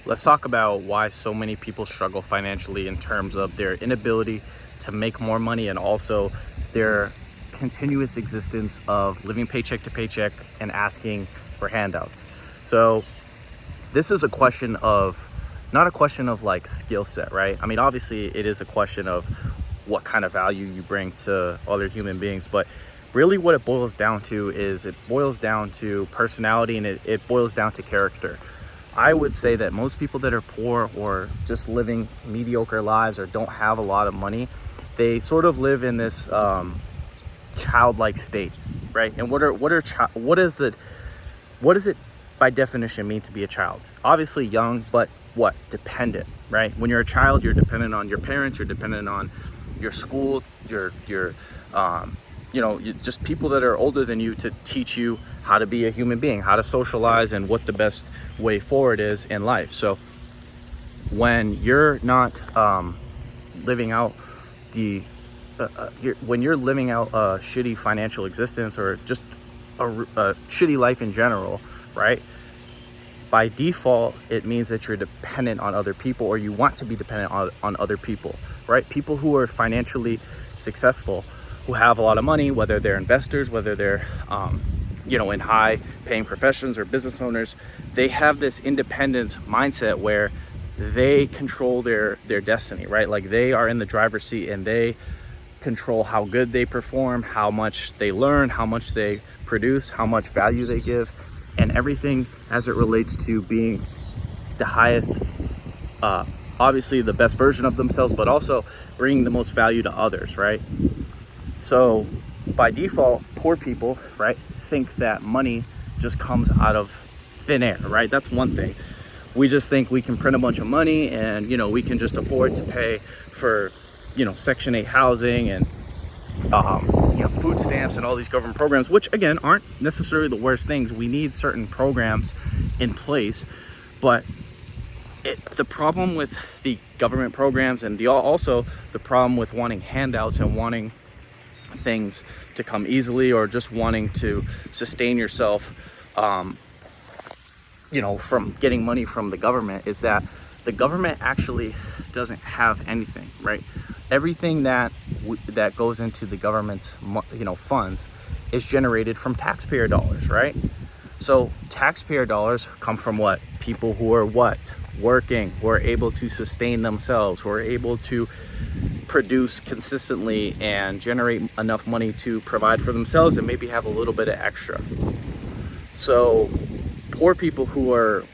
let's talk about why so many people struggle financially in terms of their inability to make more money and also their continuous existence of living paycheck to paycheck and asking for handouts. So this is a question of, not a question of like skill set, right? I mean, obviously it is a question of what kind of value you bring to other human beings, but really what it boils down to is it boils down to personality, and it boils down to character. I would say that most people that are poor or just living mediocre lives or don't have a lot of money, they sort of live in this childlike state, right? And what does it by definition mean to be a child? Obviously young, but what? Dependent, right? When you're a child, you're dependent on your parents, you're dependent on your school, just people that are older than you to teach you how to be a human being, how to socialize, and what the best way forward is in life. So when you're not living out when you're living out a shitty financial existence or just a shitty life in general, right? By default, it means that you're dependent on other people, or you want to be dependent on other people, right? People who are financially successful, who have a lot of money, whether they're investors, whether they're, in high paying professions or business owners, they have this independence mindset where they control their destiny, right? Like they are in the driver's seat and they control how good they perform, how much they learn, how much they produce, how much value they give, and everything as it relates to being the highest, obviously the best version of themselves, but also bringing the most value to others, right? So by default, poor people, right, think that money just comes out of thin air, right? That's one thing. We just think we can print a bunch of money and, we can just afford to pay for, Section 8 housing and, food stamps and all these government programs, which again, aren't necessarily the worst things. We need certain programs in place, but the problem with the government programs and also the problem with wanting handouts and wanting things to come easily or just wanting to sustain yourself, from getting money from the government, is that the government actually doesn't have anything, right? Everything that goes into the government's, funds is generated from taxpayer dollars, right? So taxpayer dollars come from what? People who are working, who are able to sustain themselves, who are able to produce consistently and generate enough money to provide for themselves and maybe have a little bit of extra. So poor people who are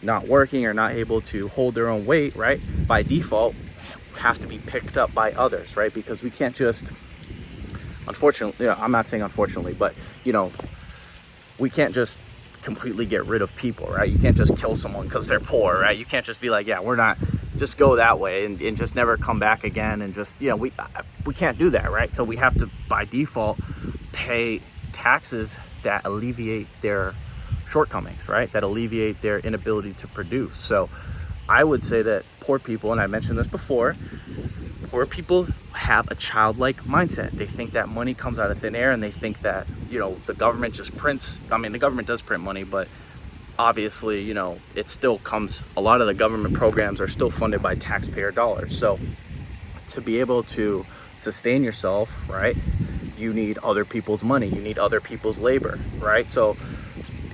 not working or not able to hold their own weight, right, by default have to be picked up by others, right? Because we can't just, unfortunately, I'm not saying unfortunately, but we can't just completely get rid of people, right? You can't just kill someone because they're poor, right? You can't just be like, yeah, we're not, just go that way and just never come back again, and just, we can't do that, right? So we have to by default pay taxes that alleviate their shortcomings, right? That alleviate their inability to produce. So I would say that poor people, and I mentioned this before, poor people have a childlike mindset. They think that money comes out of thin air, and they think that, the government just prints. I mean, the government does print money, but obviously, it still comes, a lot of the government programs are still funded by taxpayer dollars. So to be able to sustain yourself, right, you need other people's money, you need other people's labor, right? So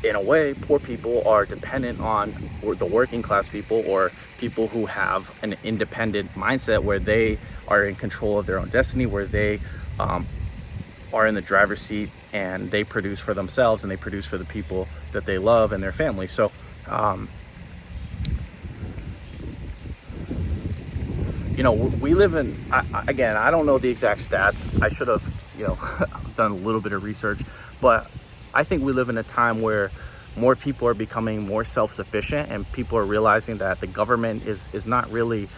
in a way, poor people are dependent on the working class people, or people who have an independent mindset where they are in control of their own destiny, where they are in the driver's seat and they produce for themselves and they produce for the people that they love and their family. So we live in, again, I don't know the exact stats. I should have done a little bit of research, but I think we live in a time where more people are becoming more self-sufficient, and people are realizing that the government is not really,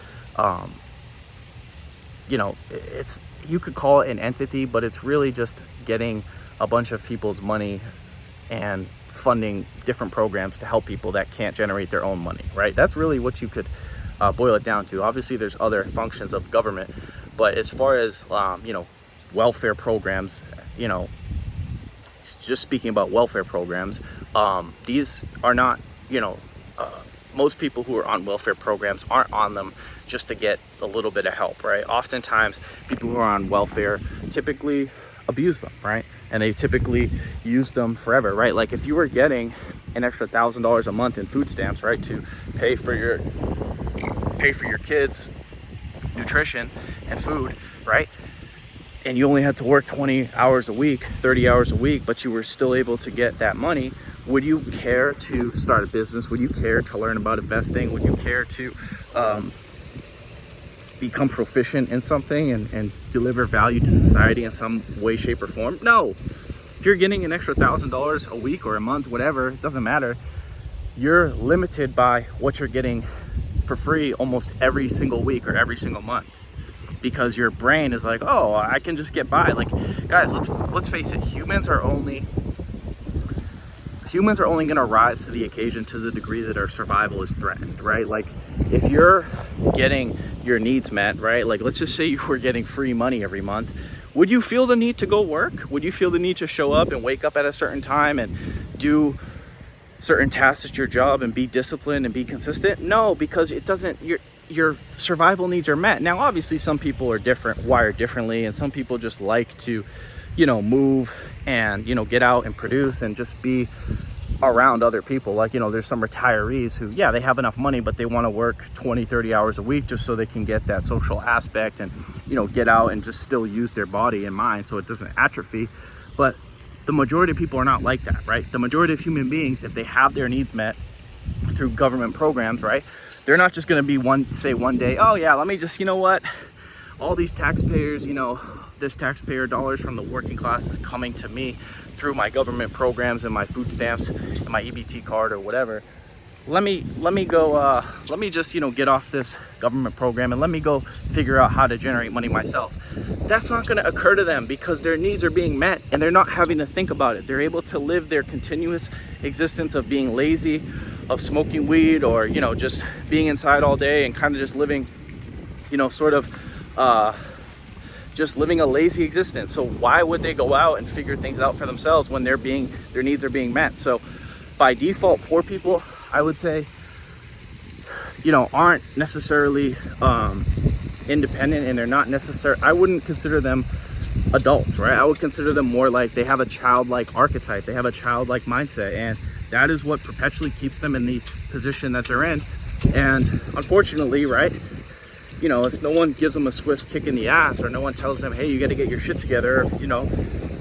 it's, you could call it an entity, but it's really just getting a bunch of people's money and funding different programs to help people that can't generate their own money, right? That's really what you could boil it down to. Obviously, there's other functions of government, but as far as, welfare programs, just speaking about welfare programs, these are not, most people who are on welfare programs aren't on them just to get a little bit of help, right? Oftentimes, people who are on welfare typically abuse them, right? And they typically use them forever, right? Like if you were getting an extra $1,000 a month in food stamps, right, to pay for your kids' nutrition and food, right? And you only had to work 20 hours a week, 30 hours a week, but you were still able to get that money. Would you care to start a business? Would you care to learn about investing? Would you care to become proficient in something and deliver value to society in some way, shape, or form? No. If you're getting an extra $1,000 a week or a month, whatever, it doesn't matter. You're limited by what you're getting for free almost every single week or every single month, because your brain is like, oh, I can just get by. Like, guys, let's face it, humans are only going to rise to the occasion to the degree that our survival is threatened, right? Like if you're getting your needs met, right? Like let's just say you were getting free money every month. Would you feel the need to go work? Would you feel the need to show up and wake up at a certain time and do certain tasks at your job and be disciplined and be consistent? No, because it doesn't, your survival needs are met. Now, obviously some people are different, wired differently, and some people just like to, move and, get out and produce and just be around other people. Like, there's some retirees who, yeah, they have enough money, but they want to work 20, 30 hours a week just so they can get that social aspect and, get out and just still use their body and mind so it doesn't atrophy. But the majority of people are not like that, right? The majority of human beings, if they have their needs met through government programs, right, they're not just going to be one day, oh yeah, let me just, all these taxpayers, this taxpayer dollars from the working class is coming to me through my government programs and my food stamps and my EBT card or whatever. Let me just get off this government program and let me go figure out how to generate money myself. That's not going to occur to them because their needs are being met and they're not having to think about it. They're able to live their continuous existence of being lazy, of smoking weed, or just being inside all day and kind of just living just living a lazy existence. So why would they go out and figure things out for themselves when their needs are being met? So by default, poor people, I would say, aren't necessarily independent, and they're not I wouldn't consider them adults, right? I would consider them more like they have a childlike archetype. They have a childlike mindset, and that is what perpetually keeps them in the position that they're in. And unfortunately, right, if no one gives them a swift kick in the ass, or no one tells them, hey, you got to get your shit together,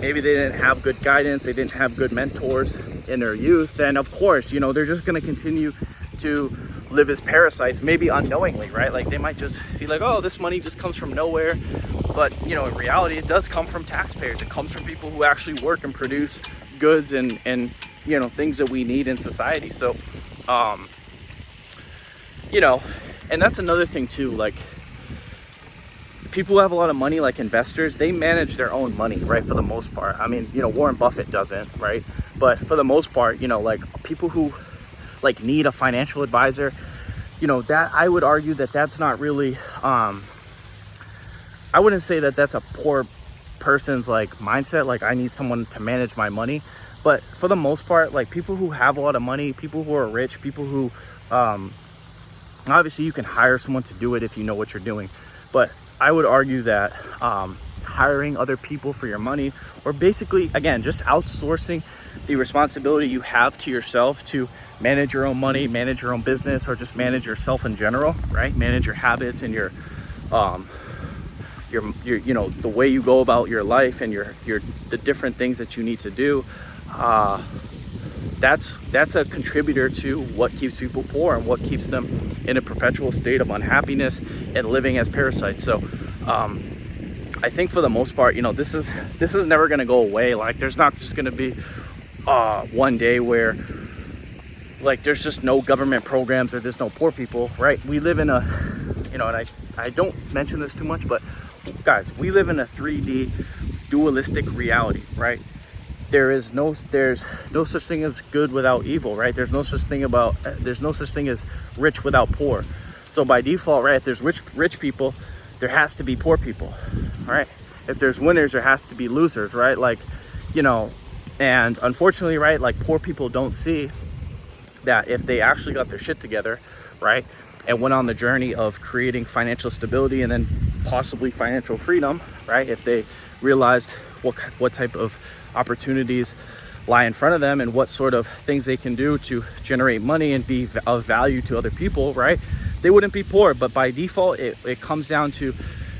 maybe they didn't have good guidance, they didn't have good mentors in their youth, then of course, they're just going to continue to live as parasites, maybe unknowingly, right? Like they might just be like, oh, this money just comes from nowhere. But, in reality, it does come from taxpayers. It comes from people who actually work and produce goods and things that we need in society. So, and that's another thing too, like people who have a lot of money, like investors, they manage their own money, right? For the most part. I mean, Warren Buffett doesn't, right? But for the most part, like people who like need a financial advisor, that I would argue that that's not really, I wouldn't say that that's a poor person's like mindset. Like I need someone to manage my money. But for the most part, like people who have a lot of money, people who are rich, people who, obviously you can hire someone to do it if you know what you're doing. But I would argue that hiring other people for your money, or basically, again, just outsourcing the responsibility you have to yourself to manage your own money, manage your own business, or just manage yourself in general, right? Manage your habits and your the way you go about your life and the different things that you need to do. That's a contributor to what keeps people poor and what keeps them in a perpetual state of unhappiness and living as parasites. So I think for the most part, this is never going to go away. Like there's not just going to be one day where like there's just no government programs or there's no poor people, right? We live in a, and I don't mention this too much, but guys, we live in a 3D dualistic reality, right? There's no such thing as good without evil, right? There's no such thing as rich without poor. So by default, right, if there's rich people, there has to be poor people, right? If there's winners, there has to be losers, right? Like, and unfortunately, right, like poor people don't see that if they actually got their shit together, right, and went on the journey of creating financial stability and then possibly financial freedom, right, if they realized what type of opportunities lie in front of them and what sort of things they can do to generate money and be of value to other people, right, they wouldn't be poor. But by default, it comes down to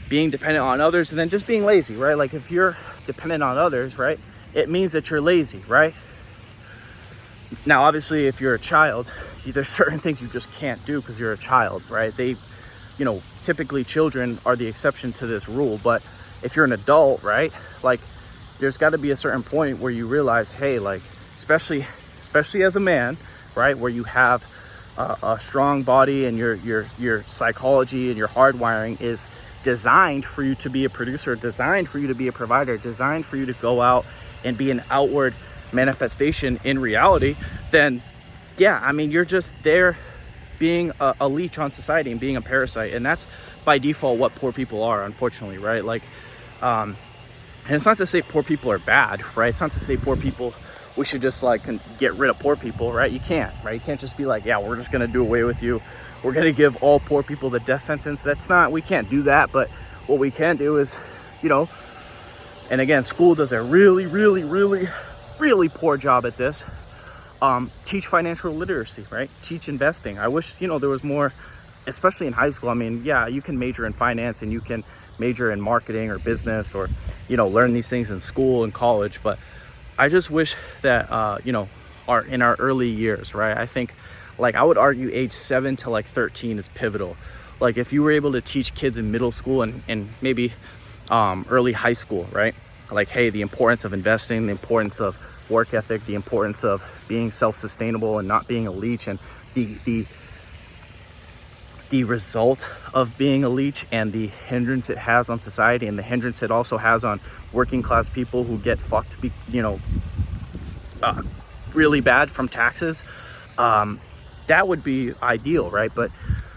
being dependent on others and then just being lazy, right? Like if you're dependent on others, right, it means that you're lazy, right? Now, obviously, if you're a child, there's certain things you just can't do because you're a child, right? Typically children are the exception to this rule. But if you're an adult, right, like there's got to be a certain point where you realize, hey, like especially as a man, right, where you have a strong body and your psychology and your hardwiring is designed for you to be a producer, designed for you to be a provider, designed for you to go out and be an outward manifestation in reality, then yeah, I mean, you're just there being a leech on society and being a parasite. And that's by default what poor people are, unfortunately, right? Like and it's not to say poor people are bad, right? It's not to say poor people, we should just like get rid of poor people, right? You can't, right? You can't just be like, yeah, we're just gonna do away with you, we're gonna give all poor people the death sentence. We can't do that. But what we can do is, and again, school does a really, really, really, really poor job at this. Teach financial literacy, right? Teach investing. I wish, there was more, especially in high school. I mean, yeah, you can major in finance and you can major in marketing or business or, learn these things in school and college. But I just wish that, in our early years, right? I think, like, I would argue age 7 to like 13 is pivotal. Like if you were able to teach kids in middle school and maybe early high school, right? Like, hey, the importance of investing, the importance of work ethic, the importance of being self-sustainable and not being a leech, and the result of being a leech and the hindrance it has on society and the hindrance it also has on working class people who get fucked, really bad from taxes. That would be ideal, right? But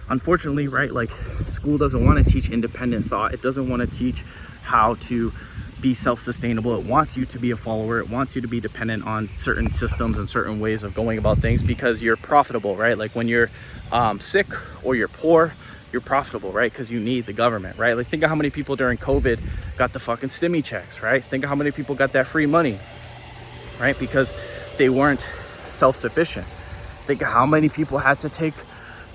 unfortunately, right, like school doesn't want to teach independent thought. It doesn't want to teach how to be self-sustainable. It wants you to be a follower. It wants you to be dependent on certain systems and certain ways of going about things because you're profitable, right? Like when you're sick or you're poor, you're profitable, right? Because you need the government, right? Like think of how many people during COVID got the fucking stimmy checks, right? Think of how many people got that free money, right? Because they weren't self-sufficient. Think of how many people had to take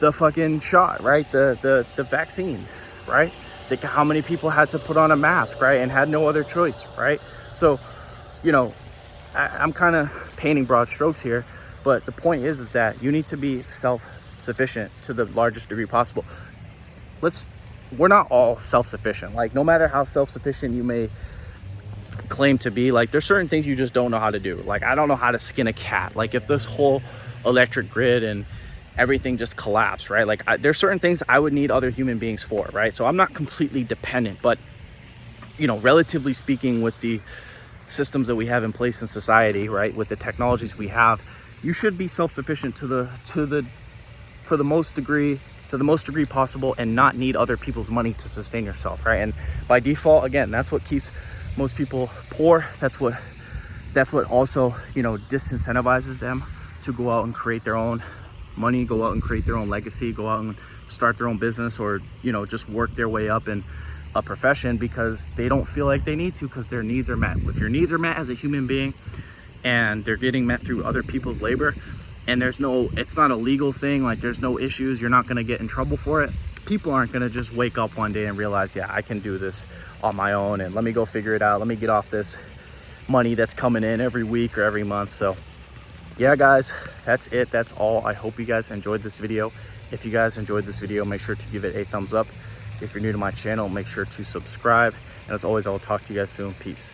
the fucking shot, right? The vaccine, right? Think of how many people had to put on a mask, right? And had no other choice, right? So, I'm kind of painting broad strokes here, but the point is that you need to be self-sufficient to the largest degree possible. We're not all self-sufficient. Like no matter how self-sufficient you may claim to be, like there's certain things you just don't know how to do. Like I don't know how to skin a cat. Like if this whole electric grid and everything just collapsed, right? Like there's certain things I would need other human beings for, right? So I'm not completely dependent, but relatively speaking, with the systems that we have in place in society, right, with the technologies we have, you should be self-sufficient to the most degree possible and not need other people's money to sustain yourself, right? And by default, again, that's what keeps most people poor. That's what also disincentivizes them to go out and create their own money, go out and create their own legacy, go out and start their own business, or just work their way up in a profession because they don't feel like they need to, because their needs are met. If your needs are met as a human being and they're getting met through other people's labor, and it's not a legal thing, like there's no issues, you're not going to get in trouble for it, people aren't going to just wake up one day and realize, yeah, I can do this on my own and let me go figure it out, let me get off this money that's coming in every week or every month. So yeah, guys, that's it. That's all. I hope you guys enjoyed this video. If you guys enjoyed this video, make sure to give it a thumbs up. If you're new to my channel, make sure to subscribe. And as always, I will talk to you guys soon. Peace.